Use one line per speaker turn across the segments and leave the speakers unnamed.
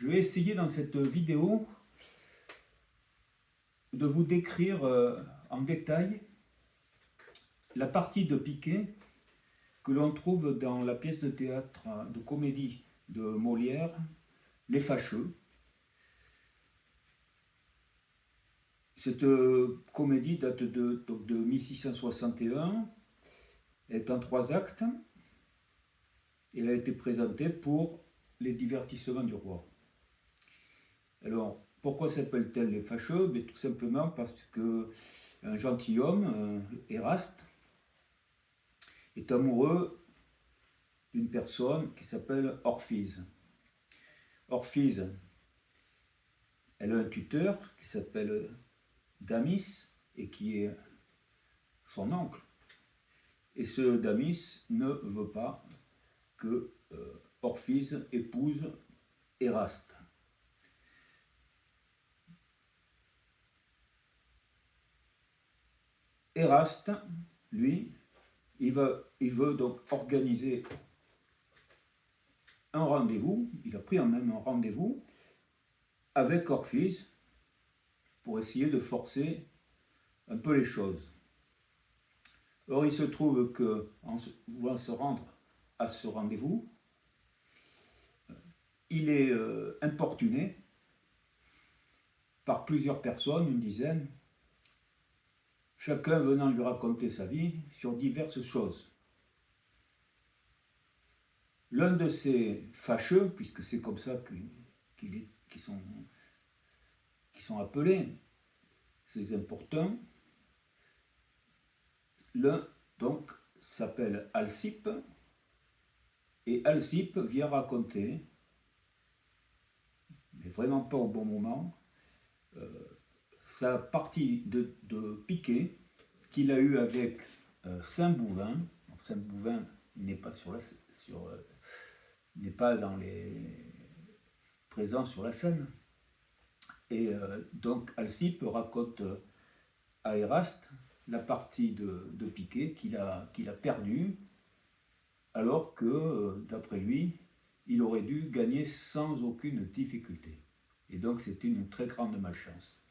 Je vais essayer dans cette vidéo de vous décrire en détail la partie de piquet que l'on trouve dans la pièce de théâtre de comédie de Molière, Les Fâcheux. Cette comédie date de 1661, elle est en 3 actes. Elle a été présentée pour les divertissements du roi. Alors, pourquoi s'appelle-t-elle Les Fâcheux? Tout simplement parce qu'un gentilhomme, Éraste, est amoureux d'une personne qui s'appelle Orphise. Orphise, elle a un tuteur qui s'appelle Damis et qui est son oncle. Et ce Damis ne veut pas que Orphise épouse Éraste. Éraste, lui, il veut donc organiser un rendez-vous, il a pris en même un rendez-vous avec Orphise pour essayer de forcer un peu les choses. Or, il se trouve qu'en voulant se rendre à ce rendez-vous, il est importuné par plusieurs personnes, une dizaine, chacun venant lui raconter sa vie sur diverses choses. L'un de ces fâcheux, puisque c'est comme ça qu'ils sont appelés, ces importuns, l'un donc s'appelle Alcippe, et Alcippe vient raconter, mais vraiment pas au bon moment, sa partie de piquet qu'il a eu avec Saint-Bouvin. Saint-Bouvin n'est pas n'est pas présent sur la scène. Et donc Alcippe raconte à Éraste la partie de piquet qu'il a perdue, alors que, d'après lui, il aurait dû gagner sans aucune difficulté. Et donc c'était une très grande malchance.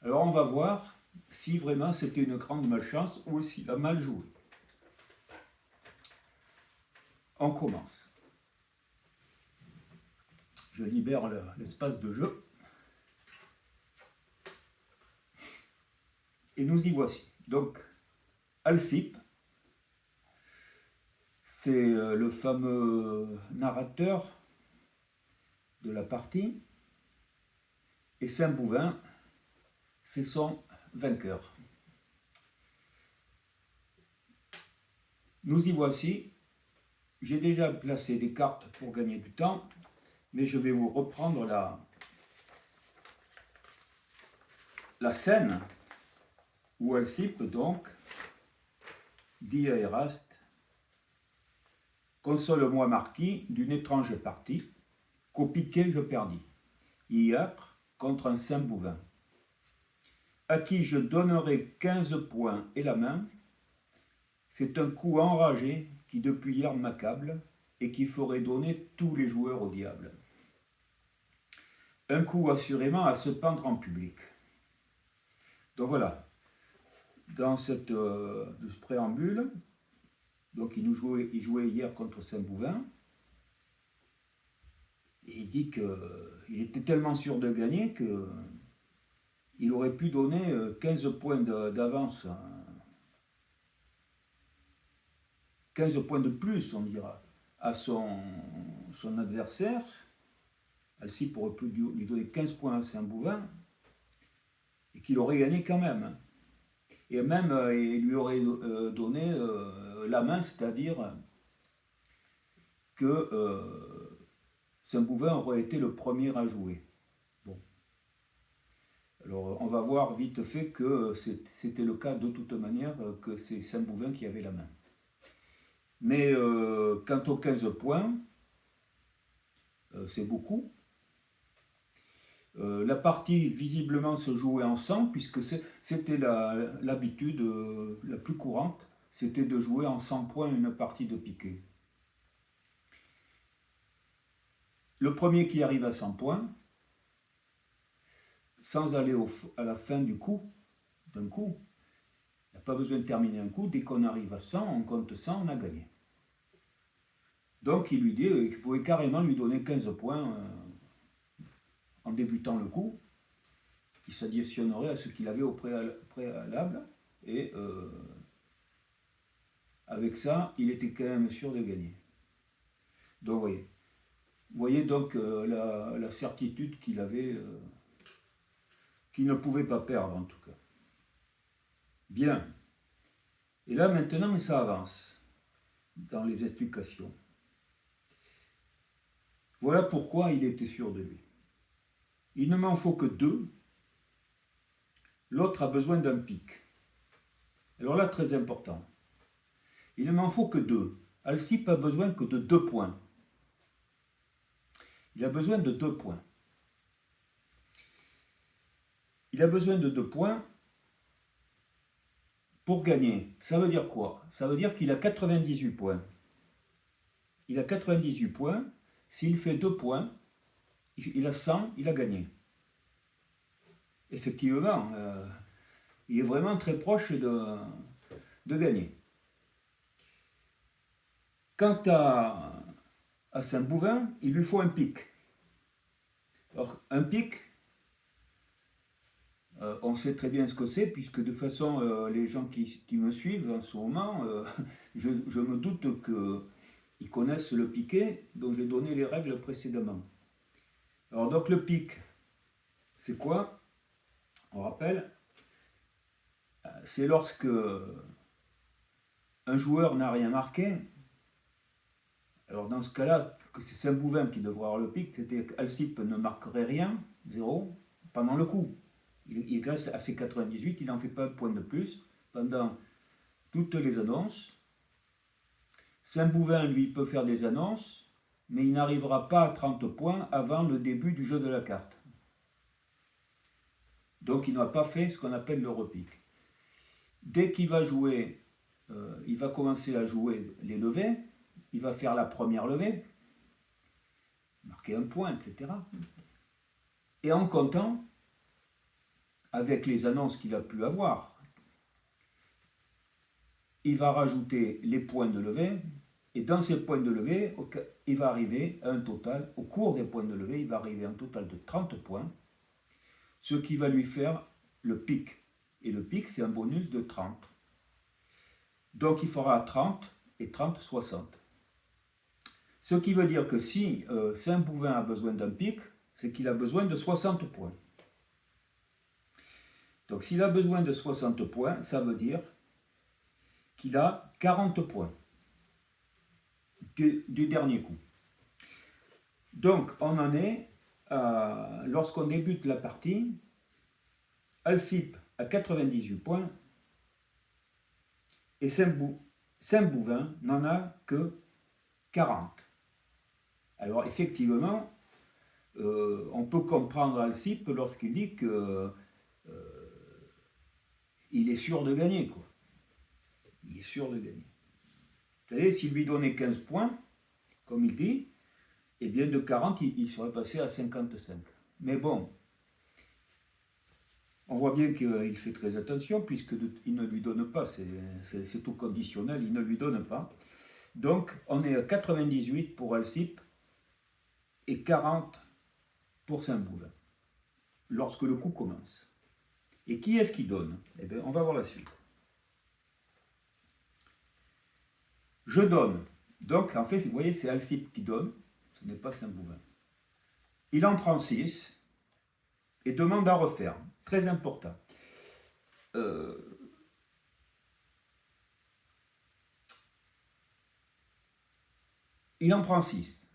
Alors on va voir si vraiment c'était une grande malchance ou s'il a mal joué. On commence. Je libère l'espace de jeu. Et nous y voici. Donc, Alcippe, c'est le fameux narrateur de la partie. Et Saint-Bouvin, c'est son vainqueur. Nous y voici. J'ai déjà placé des cartes pour gagner du temps, mais je vais vous reprendre la scène où Alcippe donc dit à Éraste: console-moi, marquis, d'une étrange partie, qu'au piquet je perdis, hier contre un Saint-Bouvin, à qui je donnerai 15 points et la main. C'est un coup enragé qui depuis hier m'accable et qui ferait donner tous les joueurs au diable. Un coup assurément à se pendre en public. Donc voilà, dans ce préambule, donc il jouait hier contre Saint-Bouvin, et il dit qu'il était tellement sûr de gagner qu'il aurait pu donner 15 points d'avance, 15 points de plus, on dira, à son adversaire. Alcippe aurait pu lui donner 15 points à Saint-Bouvin, et qu'il aurait gagné quand même. Et même, il lui aurait donné la main, c'est-à-dire que Saint-Bouvin aurait été le premier à jouer. Bon. Alors, on va voir vite fait que c'était le cas de toute manière, que c'est Saint-Bouvin qui avait la main. Mais quant aux 15 points, c'est beaucoup. La partie visiblement se jouait en 100, puisque c'était l'habitude la plus courante, c'était de jouer en 100 points une partie de piquet. le premier qui arrive à 100 points, sans aller à la fin du coup, d'un coup, il n'y a pas besoin de terminer un coup, dès qu'on arrive à 100, on compte 100, on a gagné. Donc il lui dit qu'il pouvait carrément lui donner 15 points en débutant le coup, qui s'additionnerait à ce qu'il avait au préalable, et avec ça, il était quand même sûr de gagner. Donc vous voyez donc la certitude qu'il avait, qu'il ne pouvait pas perdre en tout cas. Bien. Et là maintenant, ça avance dans les explications. Voilà pourquoi il était sûr de lui. Il ne m'en faut que 2. L'autre a besoin d'un pic. Alors là, très important. Il ne m'en faut que 2. Alcippe a besoin que de 2 points. Il a besoin de 2 points. Il a besoin de 2 points pour gagner. Ça veut dire quoi? Ça veut dire qu'il a 98 points. Il a 98 points. S'il fait 2 points, il a 100, il a gagné. Effectivement, il est vraiment très proche de gagner. Quant à Saint-Bouvin, il lui faut un pic. Alors, un pic, on sait très bien ce que c'est, puisque de toute façon, les gens qui me suivent en ce moment, je me doute qu'ils connaissent le piquet, dont j'ai donné les règles précédemment. Alors, donc, le pic, c'est quoi? On rappelle, c'est lorsque un joueur n'a rien marqué. Alors dans ce cas-là, que c'est Saint-Bouvin qui devrait avoir le pic, c'était qu'Alcippe ne marquerait rien, 0, pendant le coup. Il reste à ses 98, il n'en fait pas un point de plus pendant toutes les annonces. Saint-Bouvin, lui, peut faire des annonces, mais il n'arrivera pas à 30 points avant le début du jeu de la carte. Donc il n'a pas fait ce qu'on appelle le repique. Dès qu'il va jouer, il va commencer à jouer les levées, il va faire la première levée, marquer un point, etc. Et en comptant, avec les annonces qu'il a pu avoir, il va rajouter les points de levée, et dans ces points de levée, il va arriver à un total, au cours des points de levée, il va arriver à un total de 30 points, ce qui va lui faire le pic. Et le pic, c'est un bonus de 30. Donc il fera 30 et 30, 60. Ce qui veut dire que si Saint-Bouvin a besoin d'un pic, c'est qu'il a besoin de 60 points. Donc s'il a besoin de 60 points, ça veut dire qu'il a 40 points du dernier coup. Donc on en est, lorsqu'on débute la partie, Alcippe a 98 points et Saint-Bouvin n'en a que 40. Alors effectivement, on peut comprendre Alcippe lorsqu'il dit que il est sûr de gagner, quoi. Il est sûr de gagner. Vous savez, s'il lui donnait 15 points, comme il dit, eh bien de 40, il serait passé à 55. Mais bon, on voit bien qu'il fait très attention, puisqu'il ne lui donne pas, c'est tout conditionnel, il ne lui donne pas. Donc, on est à 98 pour Alcippe et 40 pour Saint-Bouvin, lorsque le coup commence. Et qui est-ce qui donne? Eh bien, on va voir la suite. Je donne. Donc, en fait, vous voyez, c'est Alcippe qui donne, ce n'est pas Saint-Bouvin. Il en prend 6 et demande à refaire. Très important. Il en prend 6.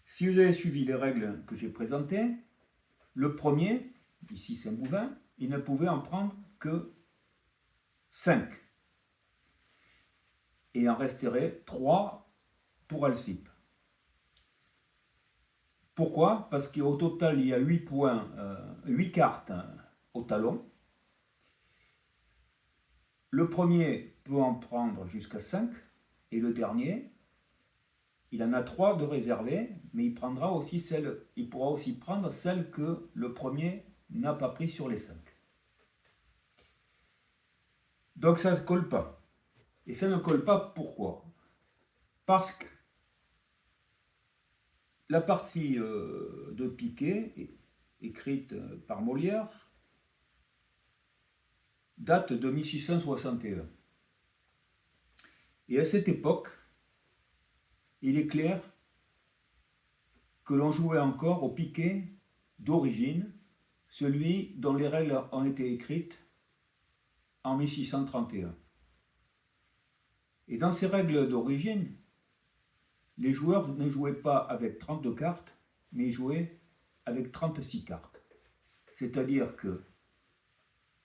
Si vous avez suivi les règles que j'ai présentées, le premier, ici Saint-Bouvin, il ne pouvait en prendre que 5. Et il en resterait 3 pour Alcippe. Pourquoi? Parce qu'au total, il y a 8 points, 8 cartes au talon. Le premier peut en prendre jusqu'à 5, et le dernier il en a 3 de réservées, mais il pourra aussi prendre celle que le premier n'a pas pris sur les 5. Donc ça ne colle pas. Et ça ne colle pas pourquoi? Parce que la partie de piquet, écrite par Molière, date de 1661. Et à cette époque, il est clair que l'on jouait encore au piquet d'origine, celui dont les règles ont été écrites en 1631. Et dans ces règles d'origine, les joueurs ne jouaient pas avec 32 cartes, mais ils jouaient avec 36 cartes. C'est-à-dire que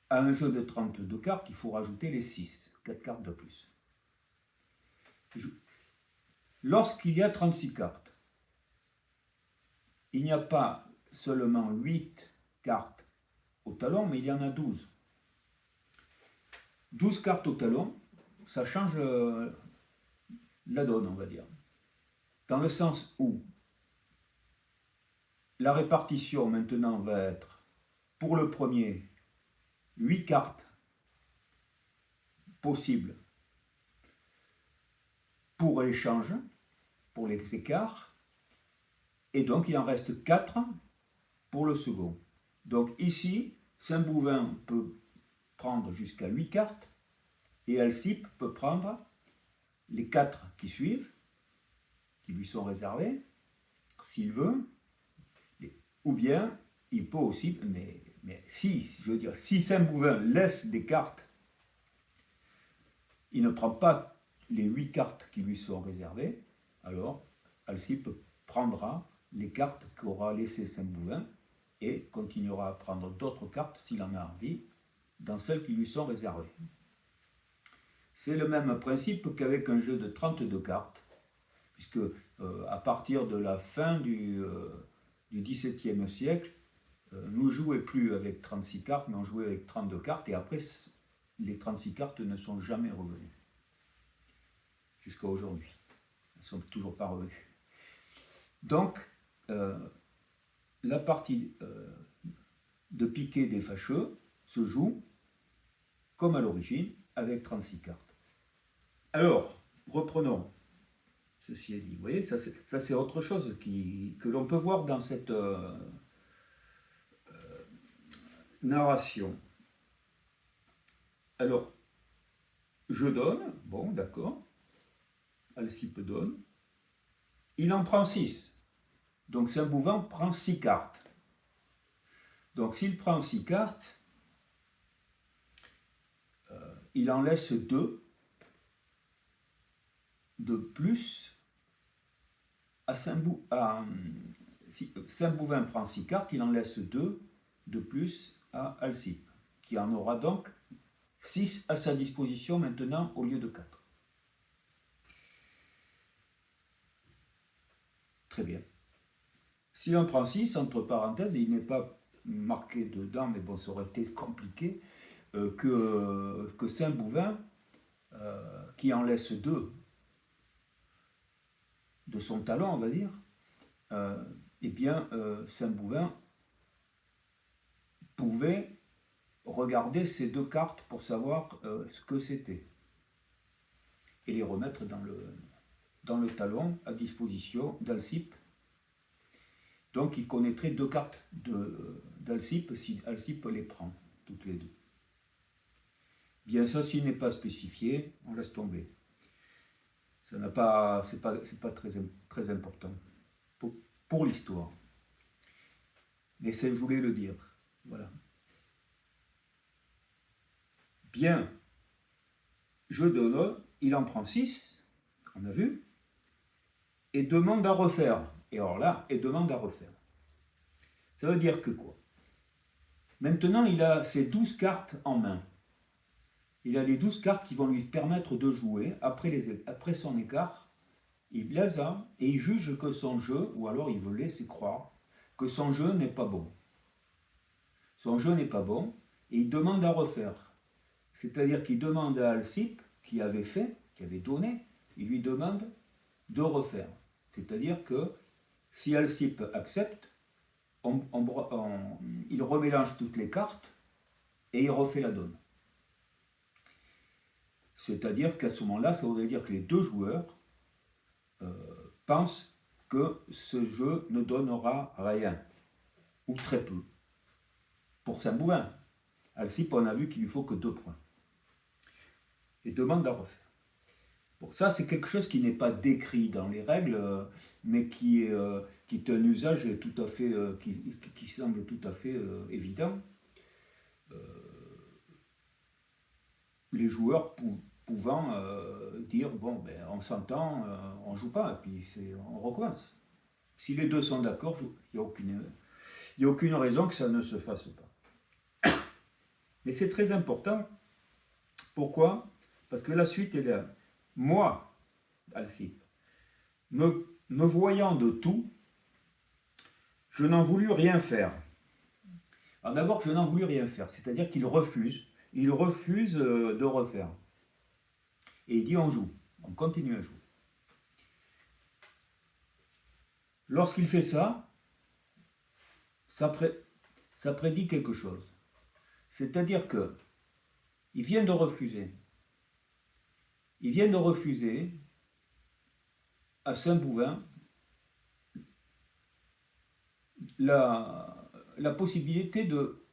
à un jeu de 32 cartes, il faut rajouter les 6, 4 cartes de plus. Lorsqu'il y a 36 cartes, il n'y a pas seulement 8 cartes au talon, mais il y en a 12. 12 cartes au talon, ça change la donne, on va dire. Dans le sens où la répartition maintenant va être, pour le premier, 8 cartes possibles pour l'échange, pour les écarts, et donc il en reste 4 pour le second. Donc ici, Saint-Bouvin peut prendre jusqu'à 8 cartes, et Alcippe peut prendre les 4 qui suivent, qui lui sont réservés, s'il veut, ou bien il peut aussi, mais si Saint-Bouvin laisse des cartes, il ne prend pas les 8 cartes qui lui sont réservées, alors Alcippe prendra les cartes qu'aura laissées Saint-Bouvin et continuera à prendre d'autres cartes s'il en a envie dans celles qui lui sont réservées. C'est le même principe qu'avec un jeu de 32 cartes, puisque à partir de la fin du XVIIe siècle, nous ne jouons plus avec 36 cartes, mais on jouait avec 32 cartes, et après, les 36 cartes ne sont jamais revenues. Jusqu'à aujourd'hui. Elles ne sont toujours pas revenues. Donc, la partie de piquet des fâcheux se joue, comme à l'origine, avec 36 cartes. Alors, reprenons. Ceci est dit. Vous voyez, ça c'est autre chose que l'on peut voir dans cette narration. Alors, je donne, bon, d'accord. Alcippe donne. Il en prend 6. Donc Saint-Bouvin prend 6 cartes. Donc s'il prend 6 cartes, il en laisse 2 de plus à Saint-Bouvin. Saint-Bouvin prend 6 cartes, il en laisse 2 de plus à Alcippe, qui en aura donc 6 à sa disposition maintenant au lieu de 4. Très bien. Si on prend 6, entre parenthèses, il n'est pas marqué dedans, mais bon, ça aurait été compliqué, que Saint-Bouvin, qui en laisse 2 de son talon, on va dire, eh bien, Saint-Bouvin pouvait regarder ces 2 cartes pour savoir ce que c'était et les remettre dans le talon à disposition d'Alcippe. Donc il connaîtrait 2 cartes d'Alcippe si Alcippe les prend, toutes les 2. Bien ça, s'il n'est pas spécifié, on laisse tomber. Ça n'a pas, c'est pas très important pour l'histoire. Mais je voulais le dire. Voilà. Bien, je donne, il en prend 6, on a vu, et demande à refaire. Et alors là, et demande à refaire. Ça veut dire que quoi? Maintenant, il a ses 12 cartes en main. Il a les 12 cartes qui vont lui permettre de jouer après son écart. Il les a et il juge que son jeu, ou alors il veut laisser croire que son jeu n'est pas bon. Son jeu n'est pas bon et il demande à refaire. C'est-à-dire qu'il demande à Alcippe, qui avait donné, il lui demande de refaire. C'est-à-dire que si Alcippe accepte, il remélange toutes les cartes et il refait la donne. C'est-à-dire qu'à ce moment-là, ça voudrait dire que les deux joueurs pensent que ce jeu ne donnera rien, ou très peu. Pour Saint-Bouin, Alcippe, on a vu qu'il lui faut que 2 points. Et demande à refaire. Bon, ça, c'est quelque chose qui n'est pas décrit dans les règles, mais qui est un usage tout à fait, qui semble tout à fait évident. Les joueurs pouvant dire, bon, ben, on s'entend, on ne joue pas, et puis on recommence. Si les deux sont d'accord, il n'y a aucune raison que ça ne se fasse pas. Mais c'est très important. Pourquoi? Parce que la suite est là. Moi, Alcippe, me voyant de tout, je n'en voulus rien faire. Alors d'abord, je n'en voulus rien faire, c'est-à-dire qu'il refuse de refaire. Et il dit on joue, on continue à jouer. Lorsqu'il fait ça, ça prédit quelque chose. C'est-à-dire que il vient de refuser. Il vient de refuser à Saint-Bouin la possibilité de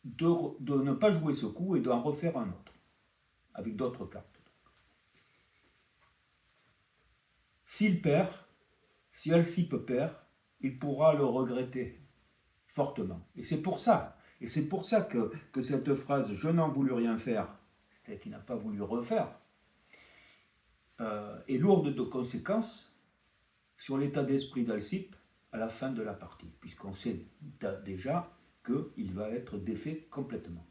ne pas jouer ce coup et d'en refaire un autre, avec d'autres cartes. S'il perd, si Alcippe perd, il pourra le regretter fortement. Et c'est pour ça que cette phrase « je n'en voulus rien faire », c'est-à-dire qu'il n'a pas voulu refaire, est lourde de conséquences sur l'état d'esprit d'Alcippe à la fin de la partie, puisqu'on sait déjà qu'il va être défait complètement.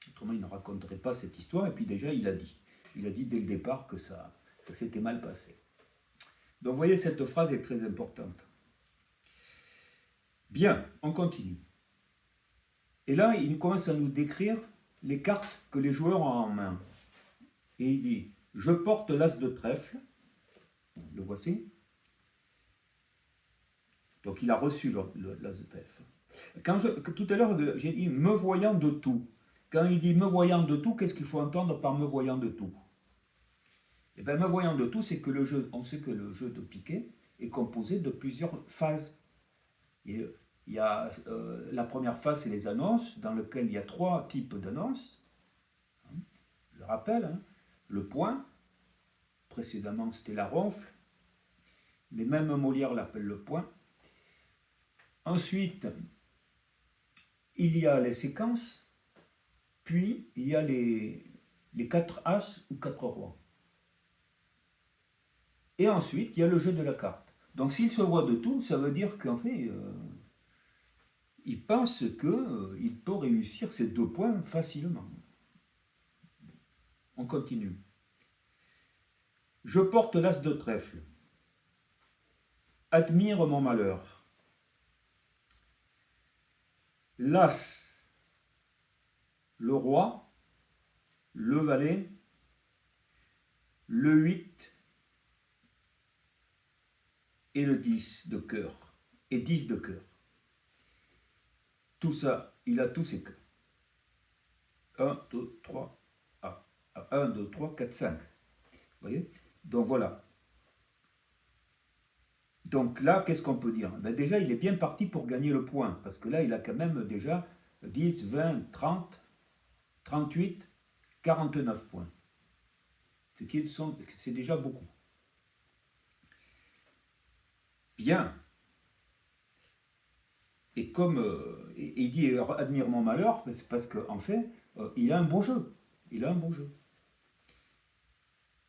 Autrement, il ne raconterait pas cette histoire, et puis déjà, il a dit dès le départ que ça s'était mal passé. Donc, vous voyez, cette phrase est très importante. Bien, on continue. Et là, il commence à nous décrire les cartes que les joueurs ont en main. Et il dit, je porte l'as de trèfle, le voici. Donc il a reçu l'as de trèfle. Tout à l'heure, j'ai dit me voyant de tout. Quand il dit me voyant de tout, qu'est-ce qu'il faut entendre par me voyant de tout? Eh bien, me voyant de tout, c'est que on sait que le jeu de piquet est composé de plusieurs phases. Et, il y a la première phase, c'est les annonces, dans lequel il y a 3 types d'annonces. Je rappelle, le point, précédemment c'était la ronfle, mais même Molière l'appelle le point. Ensuite, il y a les séquences, puis il y a les 4 as ou 4 rois. Et ensuite, il y a le jeu de la carte. Donc s'il se voit de tout, ça veut dire qu'en fait, il pense qu'il peut réussir ces 2 points facilement. On continue. Je porte l'as de trèfle. Admire mon malheur. L'as, le roi, le valet, le 8 et le 10 de cœur. Et 10 de cœur. Tout ça, il a tous ses cœurs. 1, 2, 3, 1, 2, 3, 4, 5. Vous voyez? Donc voilà. Donc là, qu'est-ce qu'on peut dire? Ben déjà, il est bien parti pour gagner le point, parce que là, il a quand même déjà 10, 20, 30, 38, 49 points. C'est déjà beaucoup. Bien. Et comme il dit admire mon malheur, c'est parce qu'en fait, il a un beau jeu. Il a un beau jeu.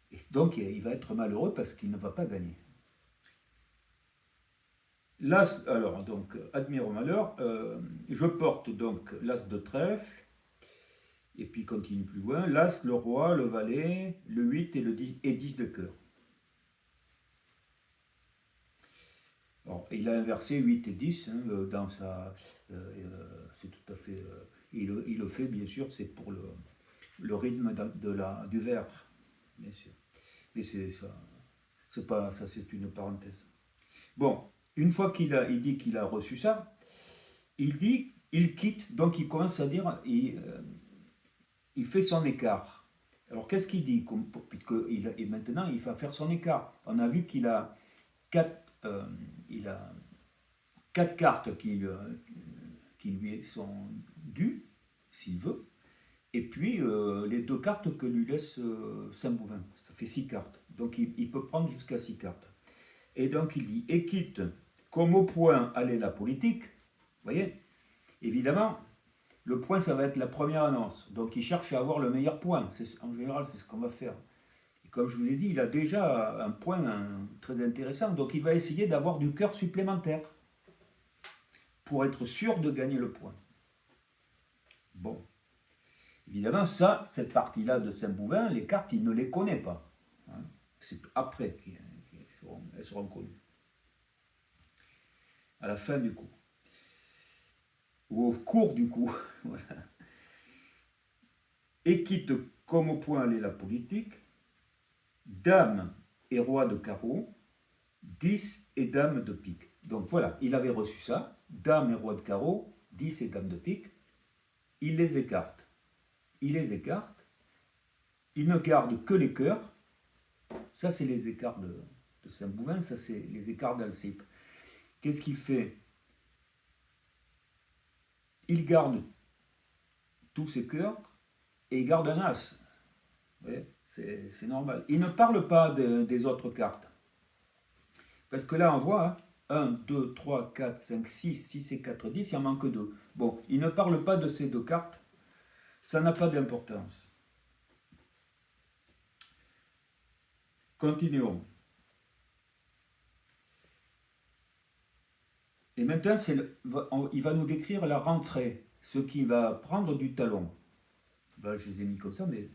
Et donc, il va être malheureux parce qu'il ne va pas gagner. L'as, alors, donc, admire mon malheur, je porte donc l'as de trèfle, et puis continue plus loin, l'as, le roi, le valet, le 8 et le 10, et 10 de cœur. Bon, il a inversé 8 et 10 dans sa. C'est tout à fait. Il le fait, bien sûr, c'est pour le rythme du vers, bien sûr. Mais c'est ça. C'est pas ça, c'est une parenthèse. Bon, une fois il dit qu'il a reçu ça, il quitte, donc il commence à dire, il fait son écart. Alors qu'est-ce qu'il dit, et maintenant il va faire son écart. On a vu qu'il a il a quatre cartes qui lui sont dues, s'il veut, et puis les deux cartes que lui laisse Saint-Bouvain. Ça fait 6 cartes. Donc il peut prendre jusqu'à 6 cartes. Et donc il dit, et quitte comme au point allait la politique, vous voyez, évidemment, le point ça va être la première annonce. Donc il cherche à avoir le meilleur point. En général, c'est ce qu'on va faire. Et comme je vous l'ai dit, il a déjà un point très intéressant. Donc il va essayer d'avoir du cœur supplémentaire pour être sûr de gagner le point. Bon. Évidemment, ça, cette partie-là de Saint-Bouvain, les cartes, il ne les connaît pas. Hein. C'est après qu'elles seront connues. À la fin du coup. Ou au cours du coup. Voilà. Et quitte comme au point allait la politique, dame et roi de carreau, 10 et dame de pique. Donc voilà, il avait reçu ça, dame et roi de carreau, 10 et dame de pique, il les écarte. Il les écarte, il ne garde que les cœurs. Ça, c'est les écarts de Saint-Bouvain, ça, c'est les écarts d'Alcippe. Qu'est-ce qu'il fait? Il garde tous ses cœurs et il garde un as. Vous voyez, c'est normal. Il ne parle pas des autres cartes. Parce que là, on voit 1, 2, 3, 4, 5, 6, 6 et 4, 10, il en manque 2. Bon, il ne parle pas de ces deux cartes. Ça n'a pas d'importance. Continuons. Et maintenant, il va nous décrire la rentrée, ce qui va prendre du talon. Ben, je les ai mis comme ça, mais...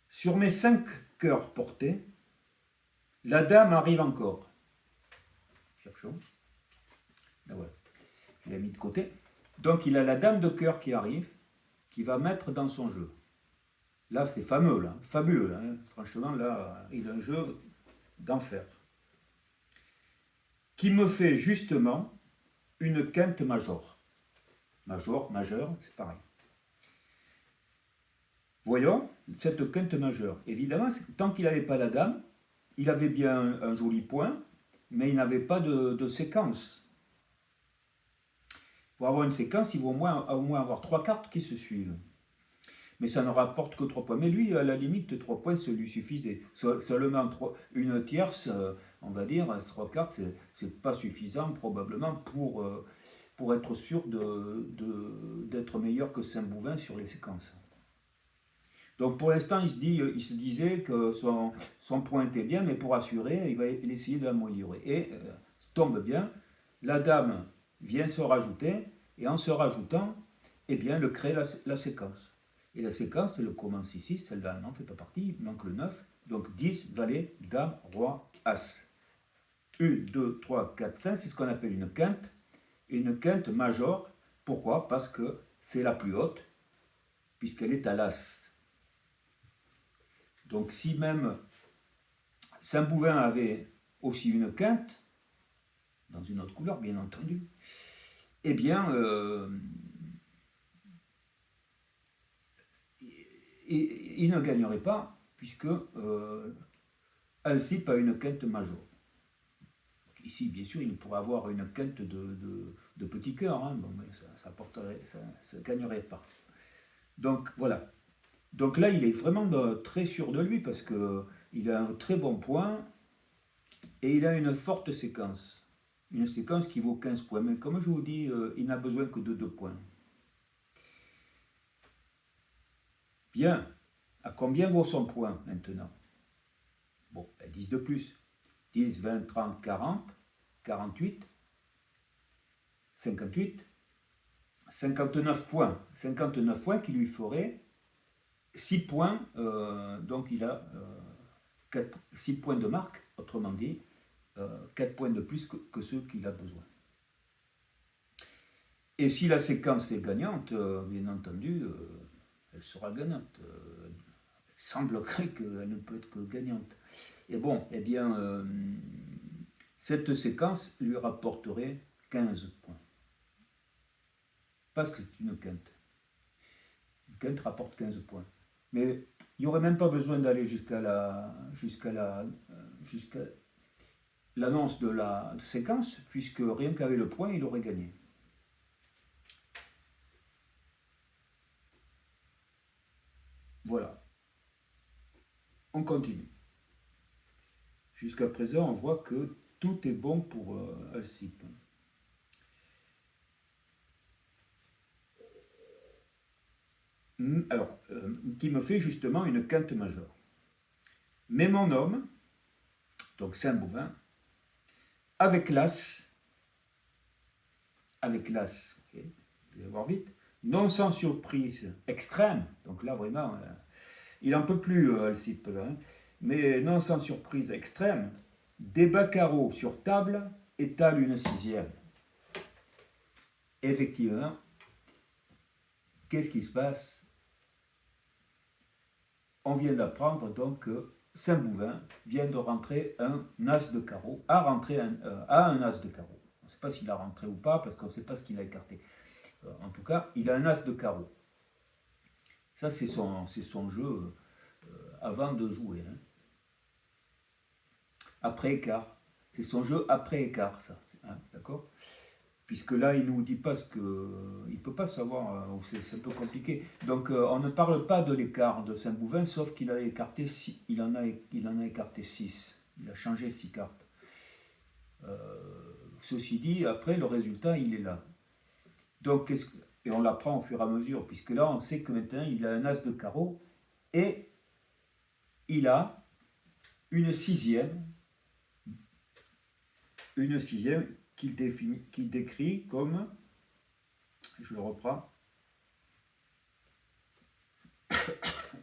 Sur mes 5 cœurs portés, la dame arrive encore. Cherchons. Ben voilà. Je l'ai mis de côté. Donc il a la dame de cœur qui arrive, qui va mettre dans son jeu. Là, c'est fameux, là, fabuleux. Hein. Franchement, là, il a un jeu d'enfer. Qui me fait justement une quinte major. Majeur, c'est pareil. Voyons cette quinte majeure. Évidemment, tant qu'il n'avait pas la dame, il avait bien un joli point, mais il n'avait pas de séquence. Pour avoir une séquence, il faut au moins avoir 3 cartes qui se suivent. Mais ça ne rapporte que 3 points. Mais lui, à la limite, 3 points, ça lui suffisait. Seulement une tierce, on va dire, 3 cartes, c'est pas suffisant probablement pour être sûr d'être meilleur que Saint-Bouvain sur les séquences. Donc pour l'instant, il se disait que son point était bien, mais pour assurer, il va essayer de l'améliorer. Et tombe bien, la dame vient se rajouter, et en se rajoutant, eh bien, elle crée la séquence. Et la séquence, elle commence ici, celle-là n'en fait pas partie, il manque le 9, donc 10, valet, dame, roi, as. 1, 2, 3, 4, 5, c'est ce qu'on appelle une quinte majeure. Pourquoi? Parce que c'est la plus haute, puisqu'elle est à l'as. Donc si même Saint-Bouvain avait aussi une quinte, dans une autre couleur bien entendu, eh bien il ne gagnerait pas, puisque Alcippe a une quinte majeure. Ici, bien sûr, il pourrait avoir une quinte de petit cœur, hein, bon, mais ça ne gagnerait pas. Donc voilà. Donc là, il est vraiment très sûr de lui parce qu'il a un très bon point et il a une forte séquence. Une séquence qui vaut 15 points. Mais comme je vous dis, il n'a besoin que de 2 points. Bien. À combien vaut son point maintenant? Bon, 10 de plus. 10, 20, 30, 40, 48, 58, 59 points. 59 points qui lui ferait 6 points, donc il a 6 points de marque, autrement dit, 4 points de plus que ceux qu'il a besoin. Et si la séquence est gagnante, bien entendu, elle sera gagnante. semblerait qu'elle ne peut être que gagnante. Et bon, eh bien, cette séquence lui rapporterait 15 points. Parce que c'est une quinte. Une quinte rapporte 15 points. Mais il n'y aurait même pas besoin d'aller jusqu'à l'annonce de la séquence, puisque rien qu'avec le point, il aurait gagné. Voilà. On continue. Jusqu'à présent, on voit que tout est bon pour Alcip. Alors, qui me fait justement une quinte majeure. Mais mon homme, donc Saint-Bovin, avec l'As, okay, vous allez voir vite, non sans surprise extrême, donc là vraiment, il n'en peut plus, Alcip, là, hein, mais non sans surprise extrême, des bas carreaux sur table étale une sixième. Effectivement, qu'est-ce qui se passe? On vient d'apprendre donc que Saint-Bovin vient de rentrer un as de carreau, a un as de carreau. On ne sait pas s'il a rentré ou pas, parce qu'on ne sait pas ce qu'il a écarté. En tout cas, il a un as de carreau. Ça, c'est son jeu avant de jouer. Hein. Après écart. C'est son jeu après écart, ça. Hein, d'accord? Puisque là, il ne nous dit pas ce que... Il ne peut pas savoir, c'est un peu compliqué. Donc, on ne parle pas de l'écart de Saint-Bovin, sauf qu'il a écarté il en a écarté 6. Il a changé 6 cartes. Ceci dit, après, le résultat, il est là. Donc, et on l'apprend au fur et à mesure, puisque là, on sait que maintenant, il a un as de carreau, et il a une sixième qu'il décrit comme, je le reprends,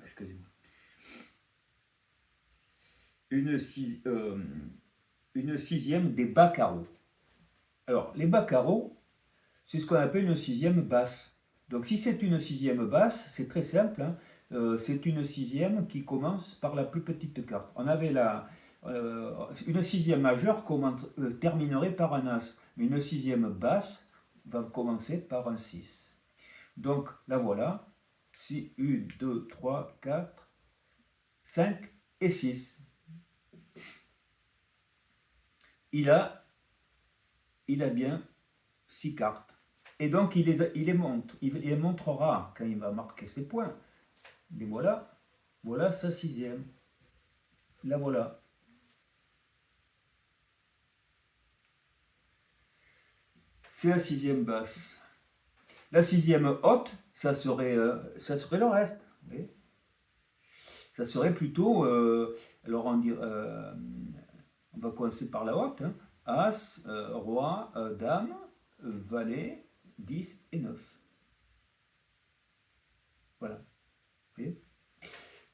excusez-moi, une sixième des bas carreaux. Alors, les bas carreaux, c'est ce qu'on appelle une sixième basse. Donc, si c'est une sixième basse, c'est très simple, hein, c'est une sixième qui commence par la plus petite carte. On avait une sixième majeure terminerait par un as, mais une sixième basse va commencer par un 6. Donc, la voilà. 1, 2, 3, 4, 5 et 6. Il a bien 6 cartes. Et donc, il les montrera quand il va marquer ses points. Et voilà sa sixième. La voilà. C'est la sixième basse. La sixième haute, ça serait le reste. Oui. Ça serait plutôt, alors on va commencer par la haute, hein. As, roi, dame, valet, 10 et 9. Voilà. Okay.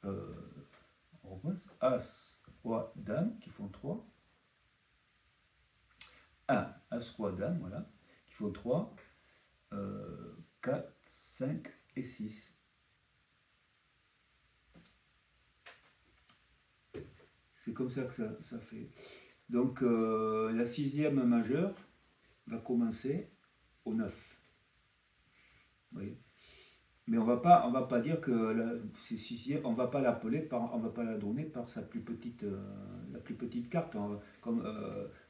On recommence. As, roi, dame, qui font 3. 1, As, roi, dame, voilà, qui font 3. 4, 5 et 6. C'est comme ça que ça fait. Donc la sixième majeure va commencer au 9. Vous voyez. Mais on va pas dire que sixième, on va pas l'appeler on va pas la donner par sa plus petite, la plus petite carte.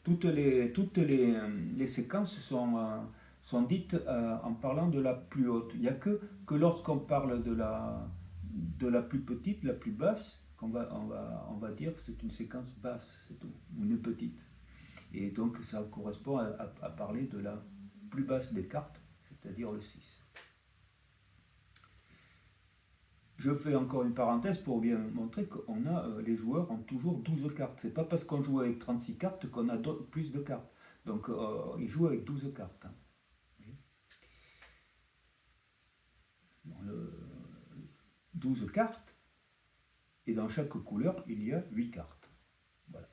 Toutes les séquences sont dites en parlant de la plus haute. Il n'y a que lorsqu'on parle de la plus petite, la plus basse, on va dire que c'est une séquence basse, c'est tout, ou une petite. Et donc ça correspond à parler de la plus basse des cartes, c'est-à-dire le 6. Je fais encore une parenthèse pour bien montrer qu'on a, les joueurs ont toujours 12 cartes. C'est pas parce qu'on joue avec 36 cartes qu'on a plus de cartes. Donc ils jouent avec 12 cartes. Hein. Bon, 12 cartes, et dans chaque couleur, il y a 8 cartes. Voilà.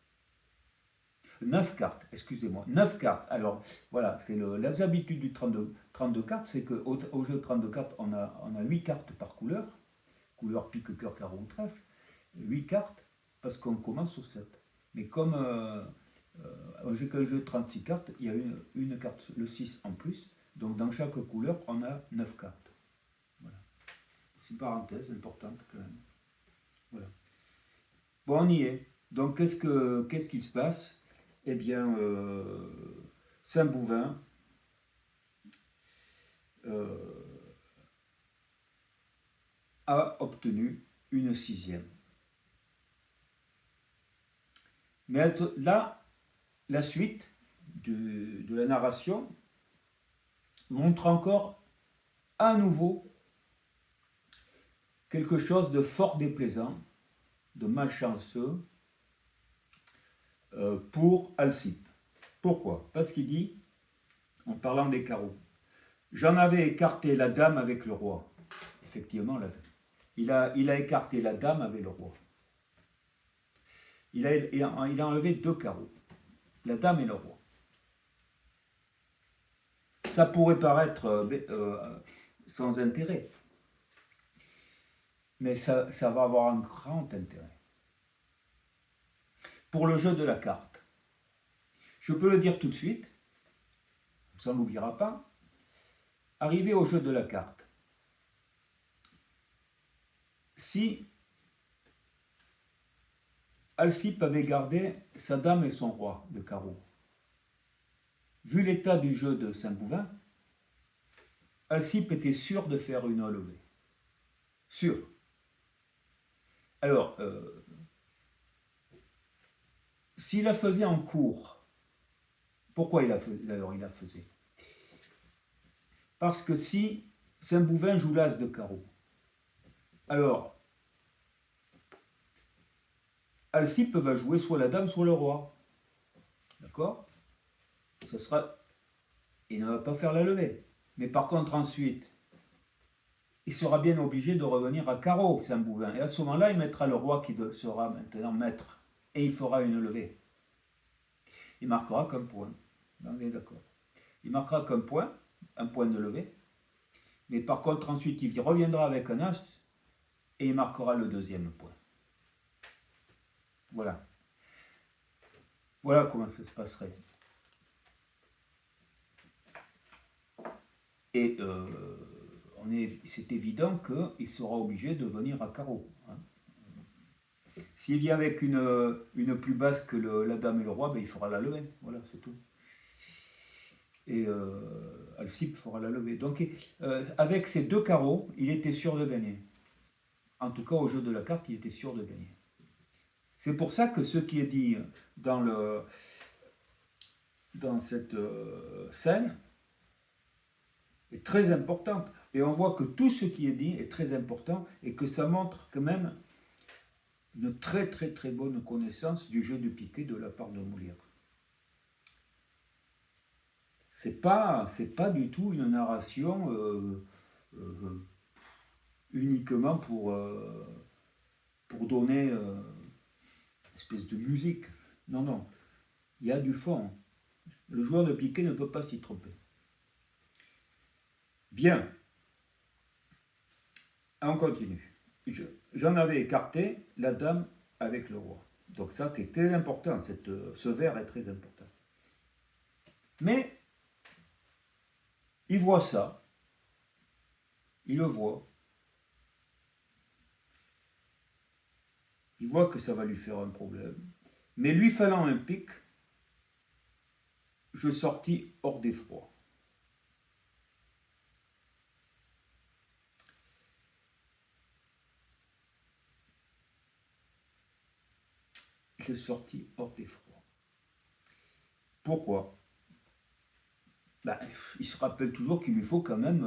9 cartes, excusez-moi, 9 cartes. Alors, voilà, c'est les habitudes du 32 cartes, c'est qu'au jeu de 32 cartes, on a 8 cartes par couleur. couleur pique, cœur, carreau ou trèfle, 8 cartes, parce qu'on commence au 7. Mais comme j'ai qu'un jeu de 36 cartes, il y a une carte, le 6 en plus, donc dans chaque couleur, on a 9 cartes. Voilà. C'est une parenthèse importante quand même. Voilà. Bon, on y est. Donc, qu'est-ce qu'il se passe? Eh bien, Saint-Bouvin a obtenu une 6e. Mais là, la suite de la narration montre encore à nouveau quelque chose de fort déplaisant, de malchanceux pour Alcippe. Pourquoi? Parce qu'il dit, en parlant des carreaux, j'en avais écarté la dame avec le roi. Effectivement, il a écarté la dame avec le roi. Il a enlevé 2 carreaux, la dame et le roi. Ça pourrait paraître sans intérêt, mais ça va avoir un grand intérêt. Pour le jeu de la carte, je peux le dire tout de suite, ça ne l'oubliera pas, arrivé au jeu de la carte, si Alcippe avait gardé sa dame et son roi de carreau, vu l'état du jeu de Saint-Bouvin, Alcippe était sûr de faire une levée. Sûr. Alors, s'il la faisait en cours, pourquoi il la faisait? Parce que si Saint-Bouvin joue l'as de carreau, alors Alcippe va jouer soit la dame, soit le roi. D'accord? Ça sera... Il ne va pas faire la levée. Mais par contre, ensuite, il sera bien obligé de revenir à carreau, Saint-Bouvin. Et à ce moment-là, il mettra le roi qui sera maintenant maître. Et il fera une levée. Il marquera comme point. On est d'accord. Il marquera comme point, un point de levée. Mais par contre, ensuite, il reviendra avec un as et il marquera le 2e point. Voilà. Voilà comment ça se passerait. Et c'est évident qu'il sera obligé de venir à carreau. Hein. S'il vient avec une plus basse que la dame et le roi, ben, il fera la levée. Voilà, c'est tout. Et Alcippe fera la levée. Donc, avec ces 2 carreaux, il était sûr de gagner. En tout cas, au jeu de la carte, il était sûr de gagner. C'est pour ça que ce qui est dit dans cette scène est très important. Et on voit que tout ce qui est dit est très important et que ça montre quand même une très très très bonne connaissance du jeu du piquet de la part de Molière. C'est pas du tout une narration uniquement pour donner une espèce de musique. Non, non. Il y a du fond. Le joueur de piquet ne peut pas s'y tromper. Bien. On continue. J'en avais écarté la dame avec le roi. Donc ça, c'est très important. Ce vers est très important. Mais il voit ça. Il le voit. Il voit que ça va lui faire un problème. Mais lui fallant un pic, je sortis hors d'effroi. Je sortis hors d'effroi. Pourquoi? Ben, il se rappelle toujours qu'il lui faut quand même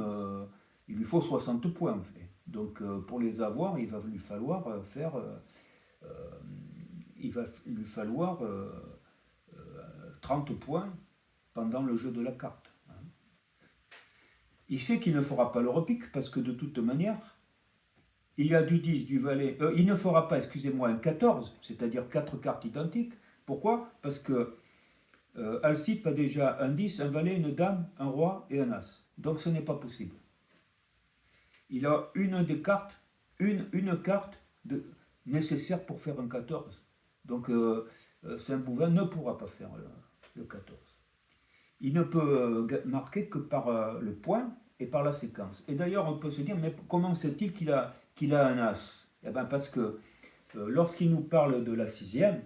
il lui faut 60 points en fait. Donc pour les avoir, il va lui falloir il va lui falloir 30 points pendant le jeu de la carte. Il sait qu'il ne fera pas le repique parce que de toute manière, il y a du 10, du valet. Il ne fera pas, excusez-moi, un 14, c'est-à-dire 4 cartes identiques. Pourquoi? Parce que Alcippe a déjà un 10, un valet, une dame, un roi et un as. Donc ce n'est pas possible. Il a une des cartes une carte nécessaire pour faire un 14. Donc Saint-Bouvin ne pourra pas faire le 14. Il ne peut marquer que par le point et par la séquence. Et d'ailleurs, on peut se dire, mais comment sait-il qu'il a un as? Eh bien, parce que lorsqu'il nous parle de la sixième,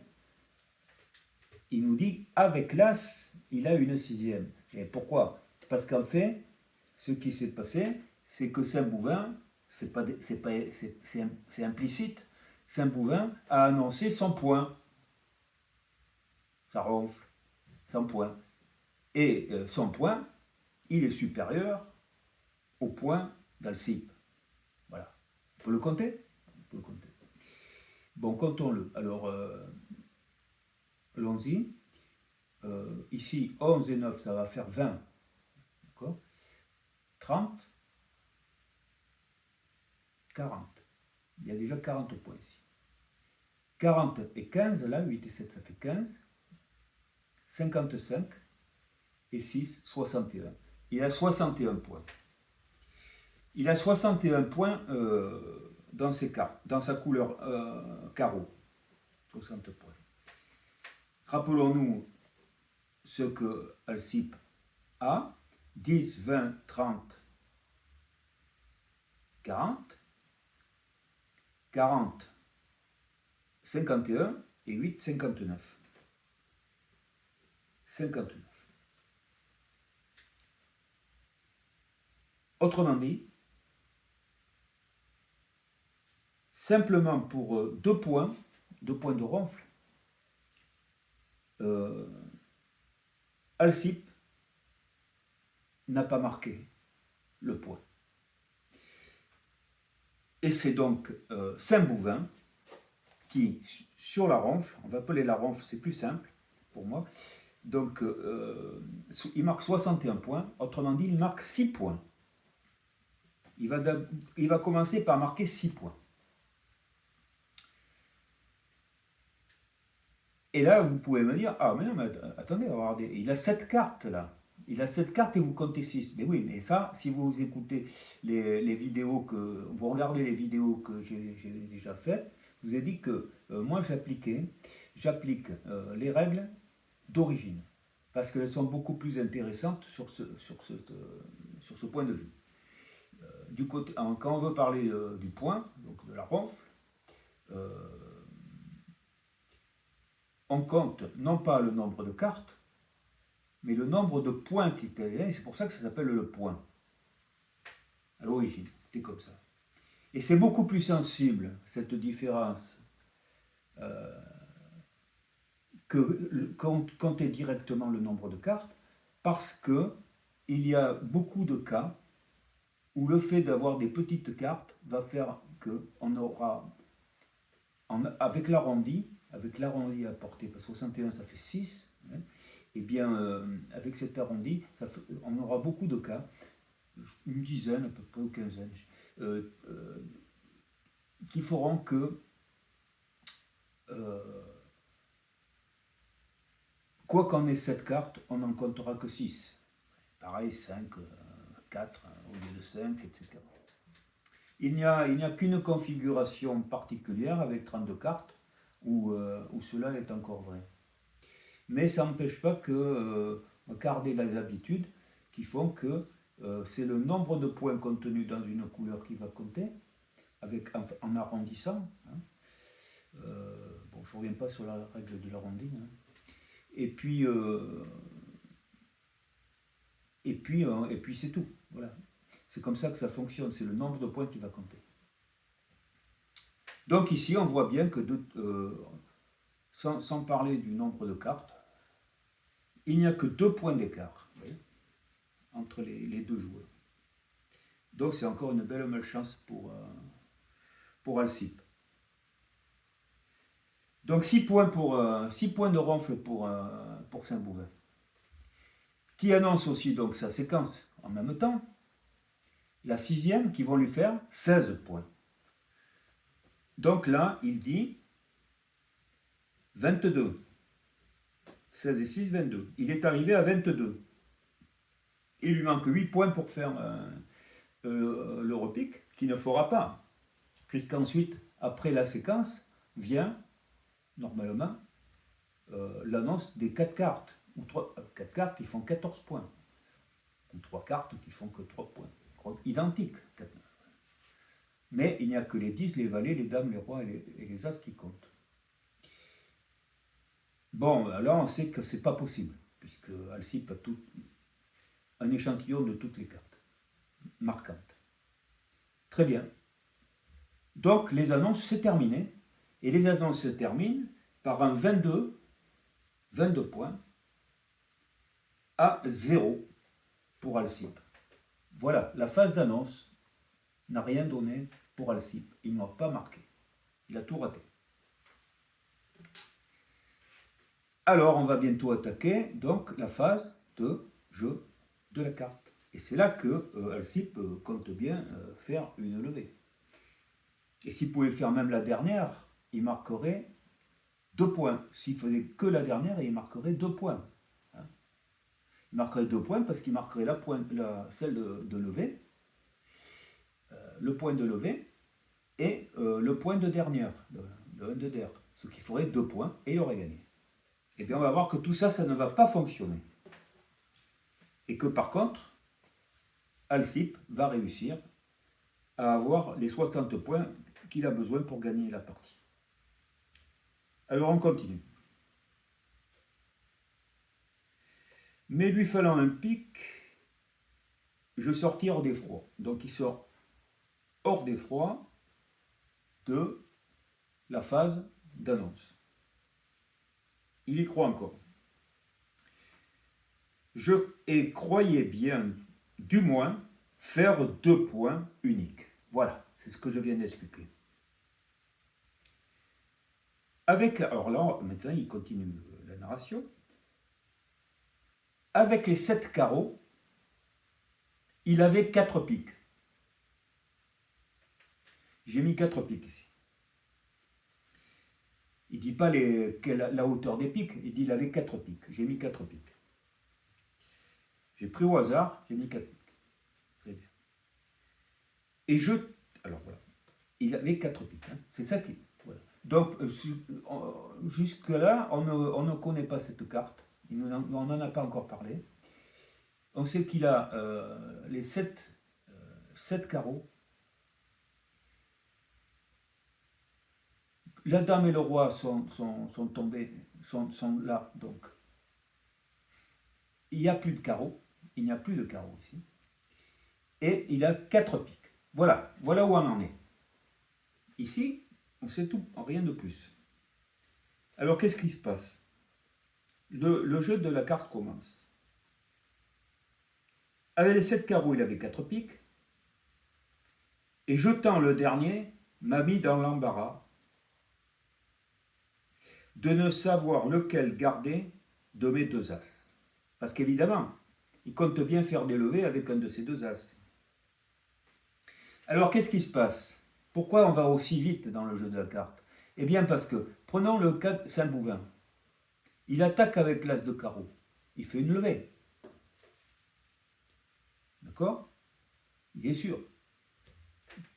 il nous dit, avec l'as, il a une sixième. Et pourquoi? Parce qu'en fait, ce qui s'est passé, c'est que Saint-Bouvin, c'est implicite, Saint-Bouvin a annoncé son point. Ça ronfle, son point. Et son point, il est supérieur au point d'Alcippe. Voilà. On peut le compter? On peut le compter. Bon, comptons-le. Alors, allons-y. Ici, 11 et 9, ça va faire 20. D'accord? 30, 40. Il y a déjà 40 points ici. 40 et 15, là, 8 et 7, ça fait 15. 55 et 6, 61. Il a 61 points. Il a 61 points dans sa couleur carreau. 60 points. Rappelons-nous ce que Alcippe a. 10, 20, 30, 40. 40, 51 et 8, 59. 59. Autrement dit, simplement pour 2 points de ronfle, Alcippe n'a pas marqué le point. Et c'est donc Saint-Bouvin qui, sur la ronfle, on va appeler la ronfle, c'est plus simple pour moi, donc il marque 61 points, autrement dit, il marque 6 points. Il va commencer par marquer 6 points. Et là, vous pouvez me dire, ah mais non, mais attendez, regardez, il a 7 cartes là. Il a 7 cartes et vous comptez 6. Mais oui, mais ça, si vous écoutez les vidéos vous regardez les vidéos que j'ai déjà faites, je vous ai dit que moi j'applique les règles d'origine. Parce qu'elles sont beaucoup plus intéressantes sur ce point de vue. Quand on veut parler du point, donc de la ronfle, on compte non pas le nombre de cartes, mais le nombre de points qui étaient là, et c'est pour ça que ça s'appelle le point. À l'origine, c'était comme ça. Et c'est beaucoup plus sensible, cette différence, que compter directement le nombre de cartes, parce que il y a beaucoup de cas où le fait d'avoir des petites cartes va faire qu'on aura, avec l'arrondi à portée, parce que 61 ça fait 6, hein, et bien avec cet arrondi, on aura beaucoup de cas, une dizaine à peu près, ou quinzaine, qui feront que quoi qu'on ait 7 cartes, on n'en comptera que 6. Pareil, 5, 4 au lieu de 5, etc. Il n'y a qu'une configuration particulière avec 32 cartes où cela est encore vrai. Mais ça n'empêche pas que garder les habitudes qui font que c'est le nombre de points contenus dans une couleur qui va compter, en arrondissant. Hein. Bon, je ne reviens pas sur la règle de l'arrondi. Hein. Et puis c'est tout. Voilà. C'est comme ça que ça fonctionne, c'est le nombre de points qui va compter. Donc ici, on voit bien que, sans parler du nombre de cartes, il n'y a que 2 points d'écart entre les deux joueurs. Donc c'est encore une belle malchance pour Alcippe. Donc 6 points de ronfle pour Saint-Bouvin, qui annonce aussi donc sa séquence en même temps, la sixième, qui vont lui faire 16 points. Donc là, il dit 22. 16 et 6, 22. Il est arrivé à 22. Il lui manque 8 points pour faire le repique, qu'il ne fera pas. puisqu'ensuite, après la séquence, vient, normalement, l'annonce des 4 cartes, ou 4 cartes qui font 14 points, ou 3 cartes qui font que 3 points, identiques. Mais il n'y a que les 10, les valets, les dames, les rois et les as qui comptent. Bon, alors on sait que c'est pas possible, puisque Alcippe a un échantillon de toutes les cartes marquantes. Très bien. Donc les annonces, c'est terminé. Et les annonces se terminent par un 22 points à 0 pour Alcippe. Voilà, la phase d'annonce n'a rien donné pour Alcippe. Il n'a pas marqué. Il a tout raté. Alors, on va bientôt attaquer donc la phase de jeu de la carte. Et c'est là que Alcippe compte bien faire une levée. Et s'il pouvait faire même la dernière, il marquerait 2 points. S'il faisait que la dernière, il marquerait 2 points. Hein, il marquerait 2 points parce qu'il marquerait celle de levée, le point de levée, et le point de dernière, le 1 de der. Ce qui ferait 2 points, et il aurait gagné. Et bien on va voir que tout ça, ça ne va pas fonctionner. Et que par contre, Alcippe va réussir à avoir les 60 points qu'il a besoin pour gagner la partie. Alors on continue. Mais lui fallant un pic, je sortis hors d'effroi. Donc il sort hors d'effroi de la phase d'annonce. Il y croit encore. Et croyais bien, du moins, faire 2 points uniques. Voilà, c'est ce que je viens d'expliquer. Alors là, maintenant, il continue la narration. Avec les 7 carreaux, il avait 4 piques. J'ai mis 4 piques ici. Il ne dit pas la hauteur des piques, il dit qu'il avait 4 piques. J'ai mis 4 piques. J'ai pris au hasard, j'ai mis 4 piques. Très bien. Et alors voilà, il avait 4 piques. Hein. C'est ça qui... Voilà. Donc, jusque-là, on ne connaît pas cette carte. On n'en a pas encore parlé. On sait qu'il a les 7 carreaux. La dame et le roi sont tombés, sont là, donc. Il n'y a plus de carreaux. Il n'y a plus de carreaux ici. Et il a 4 piques. Voilà où on en est. Ici, on sait tout, rien de plus. Alors, qu'est-ce qui se passe? Le jeu de la carte commence. Avec les 7 carreaux, il avait 4 piques. Et jetant le dernier, m'a mis dans l'embarras de ne savoir lequel garder de mes 2 as. Parce qu'évidemment, il compte bien faire des levées avec un de ces 2 as. Alors, qu'est-ce qui se passe? Pourquoi on va aussi vite dans le jeu de la carte? Eh bien, parce que, prenons le cas de Saint-Bouvin. Il attaque avec l'as de carreau. Il fait une levée. D'accord? Il est sûr.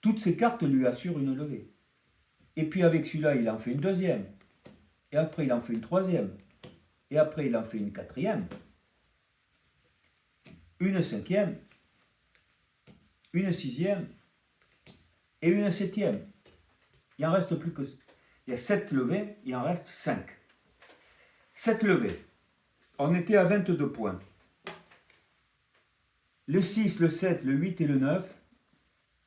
Toutes ces cartes lui assurent une levée. Et puis avec celui-là, il en fait une deuxième. Et après, il en fait une troisième. Et après, il en fait une quatrième. Une cinquième. Une sixième. Et une septième. Il en reste plus que... Il y a 7 levées, il en reste 5. 7 levées. On était à 22 points. Le 6, le 7, le 8 et le 9,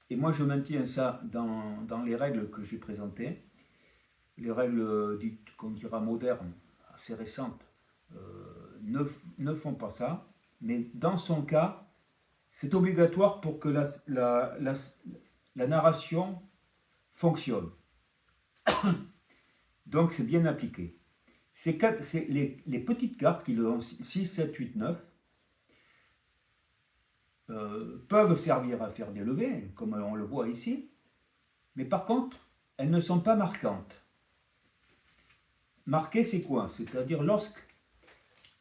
et moi je maintiens ça dans les règles que j'ai présentées, les règles dites qu'on dira modernes, assez récentes, ne font pas ça, mais dans son cas, c'est obligatoire pour que la narration fonctionne. Donc c'est bien appliqué. C'est les petites cartes qui le ont 6, 7, 8, 9 peuvent servir à faire des levées, comme on le voit ici, mais par contre, elles ne sont pas marquantes. Marqué, c'est quoi? C'est-à-dire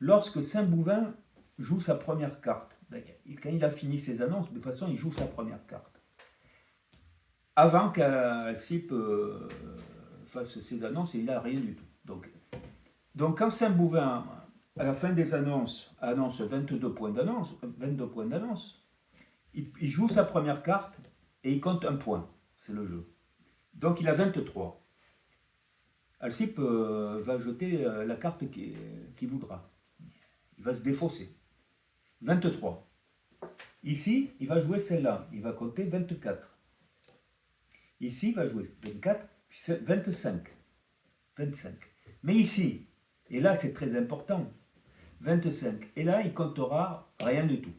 lorsque Saint-Bouvin joue sa première carte, quand il a fini ses annonces, de toute façon, il joue sa première carte. avant qu'Alcippe fasse ses annonces, et il n'a rien du tout. Donc quand Saint-Bouvain, à la fin des annonces, annonce 22 points d'annonce, il joue sa première carte et il compte un point. C'est le jeu. Donc il a 23. Alcippe va jeter la carte qu'il voudra. Il va se défausser. 23. Ici, il va jouer celle-là. Il va compter 24. Ici, il va jouer 24, puis 25. 25. Mais ici, et là c'est très important, 25. Et là, il comptera rien du tout.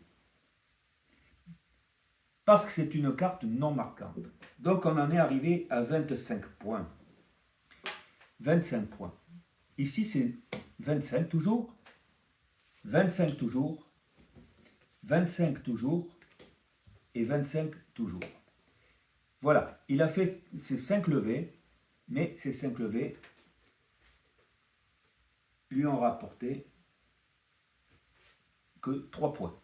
Parce que c'est une carte non marquante. Donc on en est arrivé à 25 points. 25 points. Ici, c'est 25 toujours, 25 toujours, 25 toujours et 25 toujours. Voilà, il a fait ses 5 levées, mais ces 5 levées lui ont rapporté que 3 points.